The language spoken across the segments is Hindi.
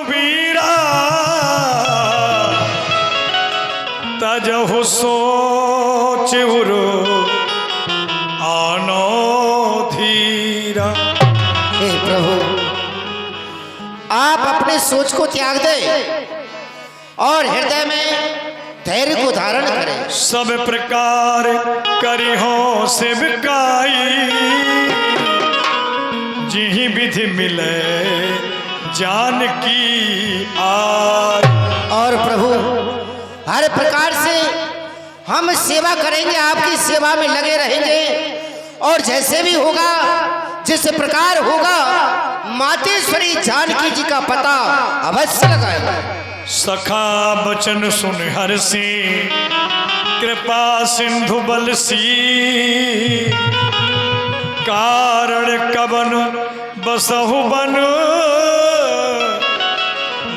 रघुबीरा तजहु सोच उरो आनो धीरा। हे प्रभु, आप अपने सोच को त्याग दें और हृदय में धैर्य को धारण करें। सब प्रकार करी हो सेवकाई जिहि विधि मिले जानकी आय। और प्रभु, हर प्रकार से हम सेवा करेंगे, आपकी सेवा में लगे रहेंगे और जैसे भी होगा, जिस प्रकार होगा, मातेश्वरी जानकी जी का पता अवश्य लगाएगा। सखा बचन सुन हरसी कृपा सिंधु बलसी कारण कवन बसहु बन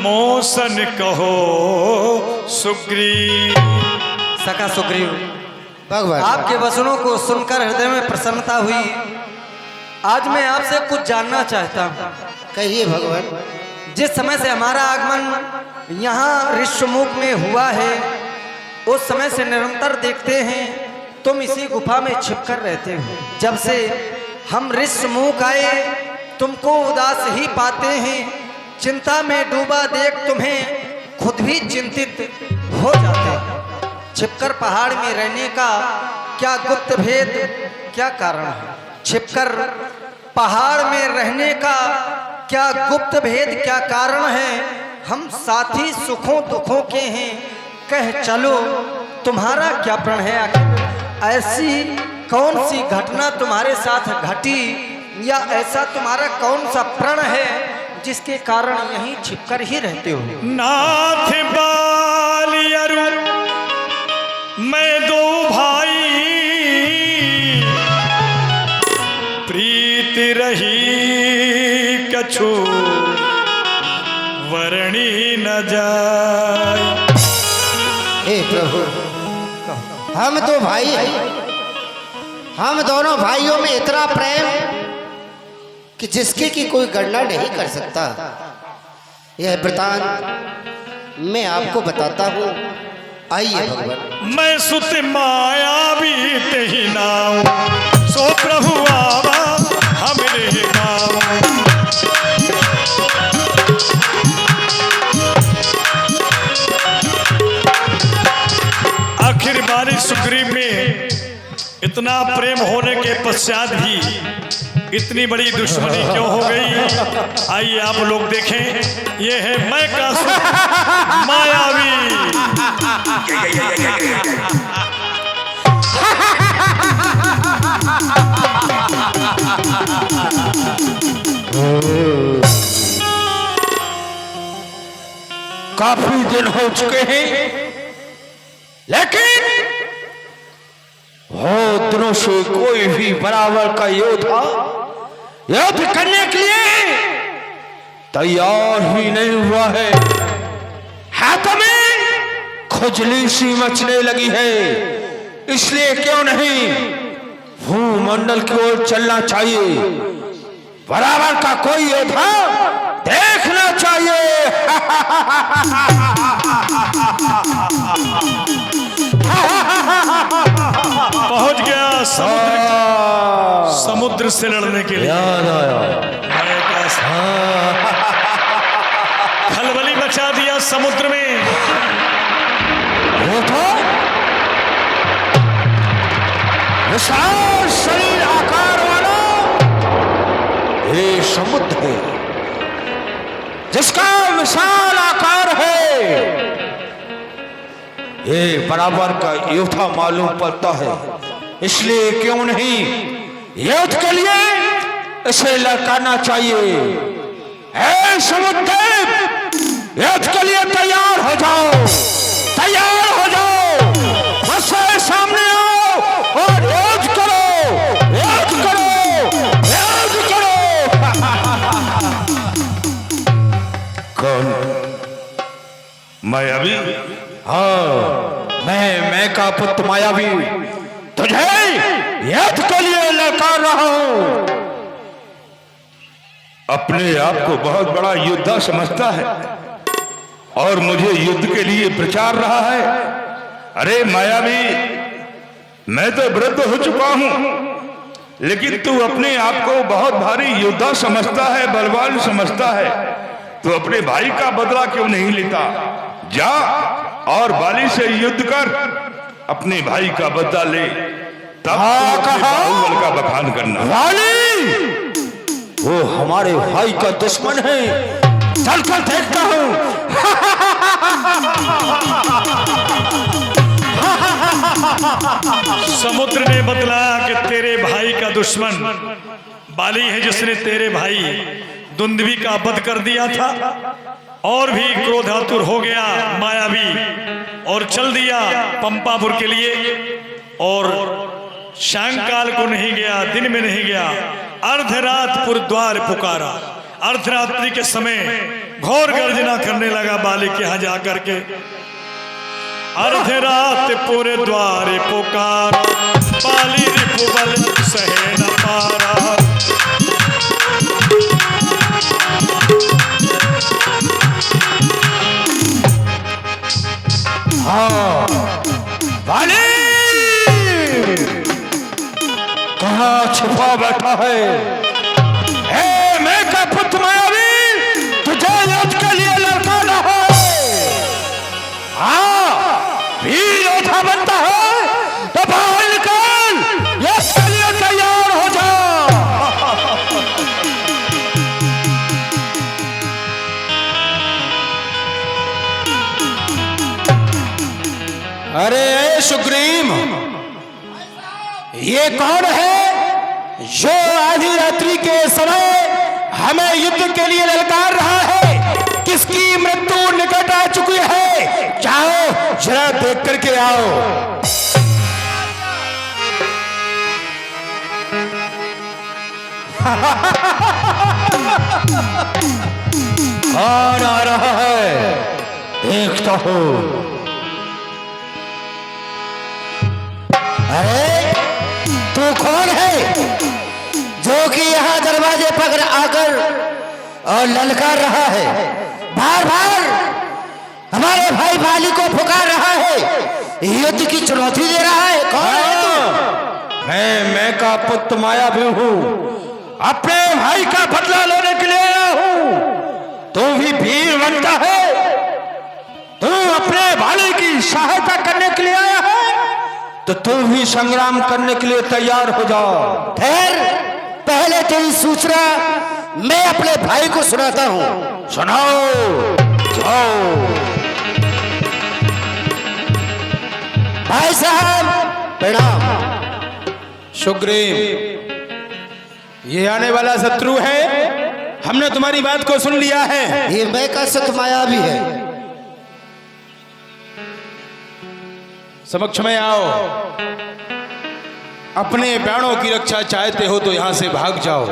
मोसन कहो सुग्रीव। सखा सुग्रीव, भगवान आपके वचनों को सुनकर हृदय में प्रसन्नता हुई। आज मैं आपसे कुछ जानना चाहता हूँ। कहिए भगवान। जिस समय से हमारा आगमन यहाँ ऋषमुख में हुआ है, उस समय से निरंतर देखते हैं तुम इसी गुफा में छिपकर रहते हो। जब से हम ऋषमुख आए, तुमको उदास ही पाते हैं। चिंता में डूबा देख तुम्हें खुद भी चिंतित हो जाते हैं। छिपकर पहाड़ में रहने का क्या गुप्त भेद, क्या कारण है? छिपकर पहाड़ में रहने का क्या गुप्त भेद, क्या कारण है? हम साथी सुखों दुखों के हैं, कह चलो तुम्हारा क्या प्रण है? ऐसी कौन सी घटना तुम्हारे साथ घटी, या ऐसा तुम्हारा कौन सा प्रण है जिसके कारण यहीं छिपकर ही रहते हो? नाथ बालियरु मैं दो भाई प्रीति रही कछु वरणी न जाए। हे प्रभु, हम तो भाई हैं। हम दोनों भाइयों में इतना प्रेम कि जिसके की कोई गणना नहीं कर सकता। यह वृतांत मैं आपको बताता हूँ। आइए भगवान। मैं सुत मायावी तेहि नाम सो प्रभु आवा हमरे गाँव। आखिर बारी सुग्रीव में इतना प्रेम होने के पश्चात भी इतनी बड़ी दुश्मनी क्यों हो गई? आइए आप लोग देखें। ये है मैं का मायावी। काफी दिन हो चुके हैं, लेकिन हो दिनों से कोई भी बराबर का योद्धा युद्ध करने के लिए तैयार ही नहीं हुआ है। हाथों में खुजली सी मचने लगी है। इसलिए क्यों नहीं भूमंडल की ओर चलना चाहिए। बराबर का कोई योद्धा देखना चाहिए। पहुंच गया समुद्र से लड़ने के लिए। याद आया। खलबली मचा दिया समुद्र में। वो तो विशाल शरीर आकार वाला ये समुद्र है, जिसका विशाल आकार है। ये बराबर का योद्धा मालूम पड़ता है। इसलिए क्यों नहीं युद्ध के लिए इसे लड़काना चाहिए। हे समुद्र, युद्ध के लिए तैयार हो जाओ, तैयार हो जाओ। मुझसे सामने आओ और युद्ध करो, युद्ध करो, युद्ध करो। कौन? मायावी? हाँ, मैं का पुत्र मायावी तुझे युद्ध के लिए ललकार रहा हूं। अपने आप को बहुत बड़ा योद्धा समझता है और मुझे युद्ध के लिए प्रचार रहा है। अरे मायावी, मैं तो वृद्ध हो चुका हूं, लेकिन तू अपने आप को बहुत भारी योद्धा समझता है, बलवान समझता है। तू अपने भाई का बदला क्यों नहीं लेता? जा और बाली से युद्ध कर, अपने भाई का बदला ले, तब तू अपने बाहुबल का बखान करना। वाली, वो हमारे भाई का दुश्मन है, चलकर देखता हूं। समुद्र ने बतलाया कि तेरे भाई का दुश्मन बाली है, जिसने तेरे भाई दुंदुभी का वध कर दिया था और भी क्रोधातुर हो गया मायावी और चल दिया पंपापुर के लिए। और सायंकाल को नहीं गया, दिन में नहीं गया, अर्धरातपुर द्वार पुकारा। अर्धरात्रि के समय घोर गर्जना करने लगा बाली के यहाँ जाकर के। अर्धरात पूरे द्वारे पुकारा, बाली रिपुबल सहे न पारा। हाँ, वाली कहाँ छिपा बैठा है? हे मैं का पुत्र मायावी, तुझे युद्ध के लिए लड़काना है। हाँ, वीर योद्धा बनता है तो बाहर निकल, युद्ध के लिए तैयार हो जा। अरे सुग्रीव, ये कौन है जो आधी रात्रि के समय हमें युद्ध के लिए ललकार रहा है? किसकी मृत्यु निकट आ चुकी है? जाओ जरा देख करके आओ। कौन आ रहा है? देखता हूं। अरे तू कौन है जो कि यहाँ दरवाजे पर आकर और ललकार रहा है? बार बार हमारे भाई बाली को पुकार रहा है, युद्ध की चुनौती दे रहा है। कौन है तू? मैं का पुत्र मायावी हूँ, अपने भाई का बदला लेने के लिए आया हूँ। तू भी वीर बनता है, तू अपने भाई की सहायता करने के लिए आया है तो तू भी संग्राम करने के लिए तैयार हो जाओ। फिर पहले तेरी सूचना मैं अपने भाई को सुनाता हूँ। सुनाओ, जाओ। भाई साहब प्रणाम। सुग्रीव, ये आने वाला शत्रु है, हमने तुम्हारी बात को सुन लिया है। ये मैं का सत मायावी है। समक्ष में आओ। अपने प्राणों की रक्षा चाहते हो तो यहाँ से भाग जाओ,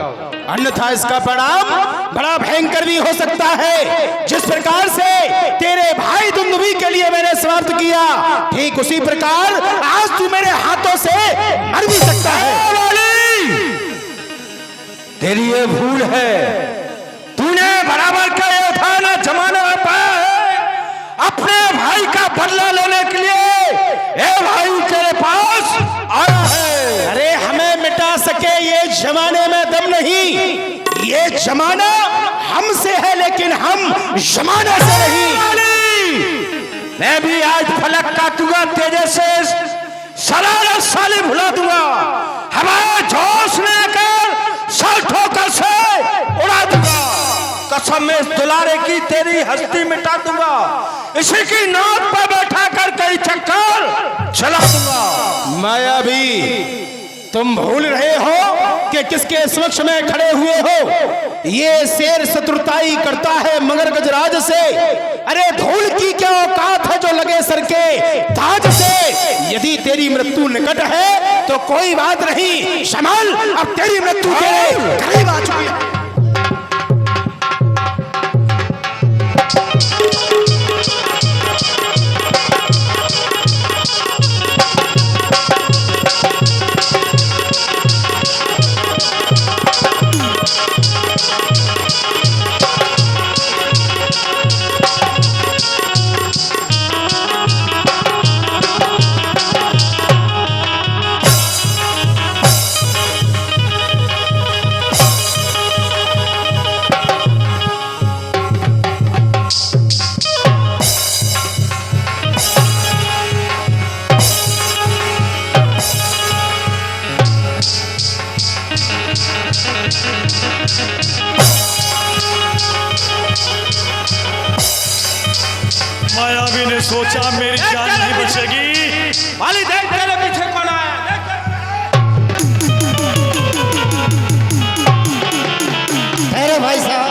अन्यथा इसका परिणाम बड़ा भयंकर भी हो सकता है। जिस प्रकार से तेरे भाई दुंदुभी के लिए मैंने समाप्त किया, ठीक उसी प्रकार आज तू मेरे हाथों से मर भी सकता है। तेरी ये भूल है, तूने बराबर का योद्धा ना जमाना पाया है। अपने भाई का बदला लेने के लिए ए भाई तेरे पास आया है। अरे हमें मिटा सके ये जमाने में दम नहीं, ये जमाना हमसे है लेकिन हम जमाने से नहीं। मैं भी आज फलक काटूंगा, तेजे से सलार साले भुला दूंगा, हमारा जोश लेकर सर ठोकर से उड़ा दूंगा। कसम में इस दुलारे की तेरी हस्ती मिटा दूंगा, इसी की नाक पर बैठा कर कई चक्कर चला दूंगा। मायावी, तुम भूल रहे हो कि किसके समक्ष में खड़े हुए हो। ये शेर शत्रुताई करता है मगर गजराज से। अरे धूल की क्या औकात है जो लगे सर के ताज से। यदि तेरी मृत्यु निकट है तो कोई बात नहीं, शमल अब तेरी मृत्यु तेरे करीब आ चुकी है। मायावी ने सोचा मेरी जान नहीं बचेगी। वाली देख तेरे पीछे कौन आया, अरे भाई साहब,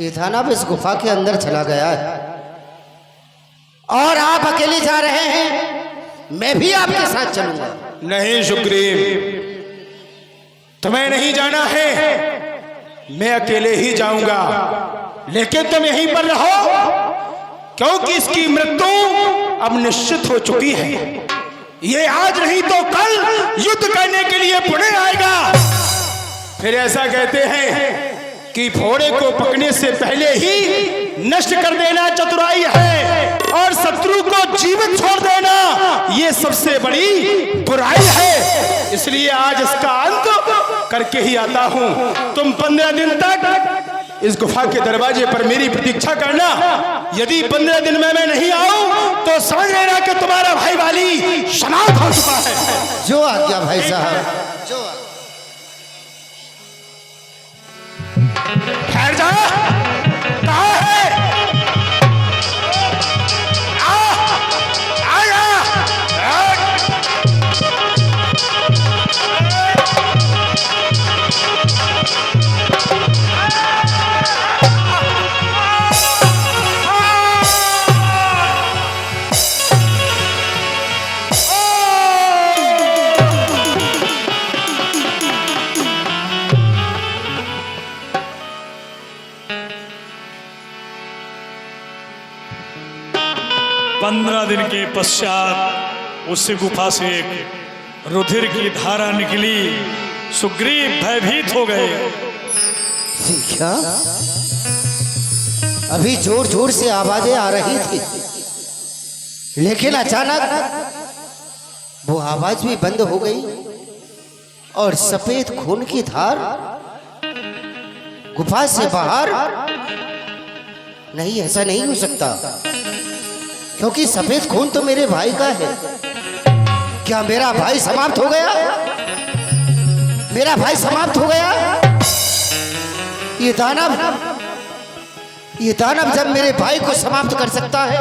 ये थाना इस गुफा के अंदर चला गया है और आप अकेले जा रहे हैं, मैं भी आपके साथ चलूंगा। नहीं सुग्रीव, तुम्हें नहीं जाना है, मैं अकेले ही जाऊंगा, लेकिन तुम यहीं पर रहो, क्योंकि इसकी मृत्यु अब निश्चित हो चुकी है। ये आज नहीं तो कल युद्ध करने के लिए पुणे आएगा। फिर ऐसा कहते हैं कि फोड़े को पकने से पहले ही नष्ट कर देना चतुराई है, और शत्रु को जीवित छोड़ देना ये सबसे बड़ी बुराई है। इसलिए आज इसका अंत करके ही आता हूं। तुम 15 दिन तक इस गुफा के दरवाजे पर मेरी प्रतीक्षा करना। यदि 15 दिन में मैं नहीं आऊं तो समझ लेना कि तुम्हारा भाई वाली समाप्त हो चुका है। जो आज्ञा भाई साहब, जो ठहर जा, कहाँ है? पंद्रह दिन के पश्चात उस गुफा से एक रुधिर की धारा निकली। सुग्रीव भयभीत हो गए। क्या? अभी जोर जोर से आवाजें आ रही थी, लेकिन अचानक वो आवाज भी बंद हो गई और सफेद खून की धार गुफा से बाहर। नहीं, ऐसा नहीं हो सकता, क्योंकि सफेद खून तो मेरे भाई का है। क्या मेरा भाई समाप्त हो गया? मेरा भाई समाप्त हो गया? ये दानव जब मेरे भाई को समाप्त कर सकता है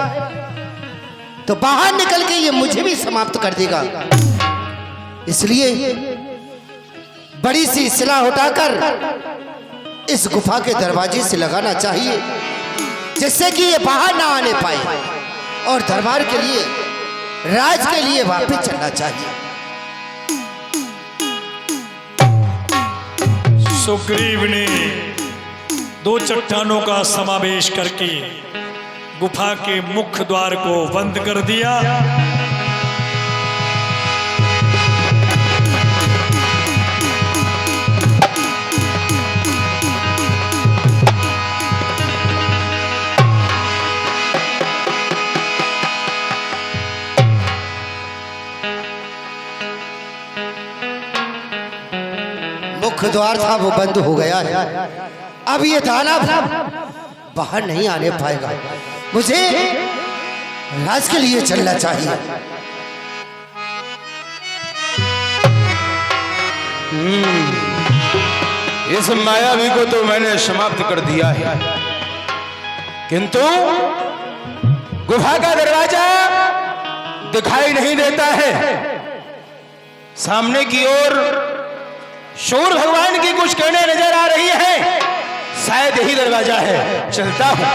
तो बाहर निकल के ये मुझे भी समाप्त कर देगा। इसलिए बड़ी सी सिला उठाकर इस गुफा के दरवाजे से लगाना चाहिए, जिससे कि ये बाहर ना आने पाए और दरबार के लिए, राज के लिए वापस चलना चाहिए। सुग्रीव ने दो चट्टानों का समावेश करके गुफा के मुख्य द्वार को बंद कर दिया। मुख्य द्वार था वो बंद हो गया है। अब ये दानव बाहर नहीं आने पाएगा। मुझे राज के लिए चलना चाहिए। इस मायावी को तो मैंने समाप्त कर दिया है, किंतु गुफा का दरवाजा दिखाई नहीं देता है। सामने की ओर सूर्य भगवान की कुछ किरणें नजर आ रही है। शायद यही दरवाजा है, चलता हूं।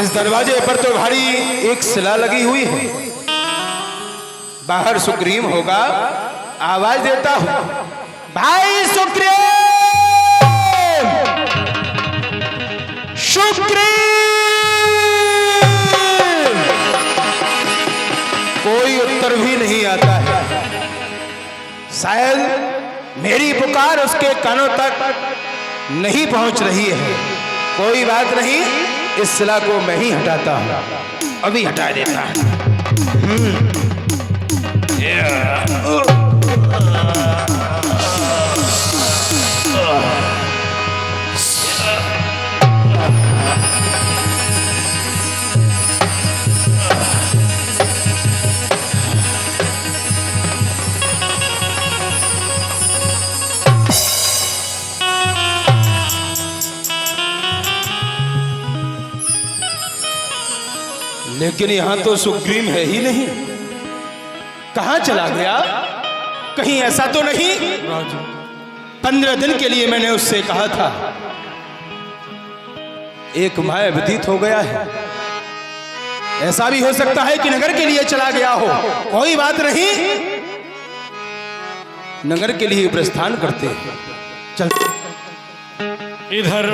इस दरवाजे पर तो भारी एक शिला लगी हुई है। बाहर सुग्रीव होगा, आवाज देता हूं, भाई सुग्रीव, सुग्रीव। कोई उत्तर भी नहीं आता है। शायद मेरी पुकार उसके कानों तक नहीं पहुंच रही है। कोई बात नहीं, इस शिला को मैं ही हटाता हूं, अभी हटा देता हूं। लेकिन यहां तो सुग्रीव है ही नहीं। कहां चला गया? कहीं ऐसा तो नहीं 15 दिन के लिए मैंने उससे कहा था, एक माह व्यतीत हो गया है। ऐसा भी हो सकता है कि नगर के लिए चला गया हो। कोई बात नहीं, नगर के लिए प्रस्थान करते हैं। चल। इधर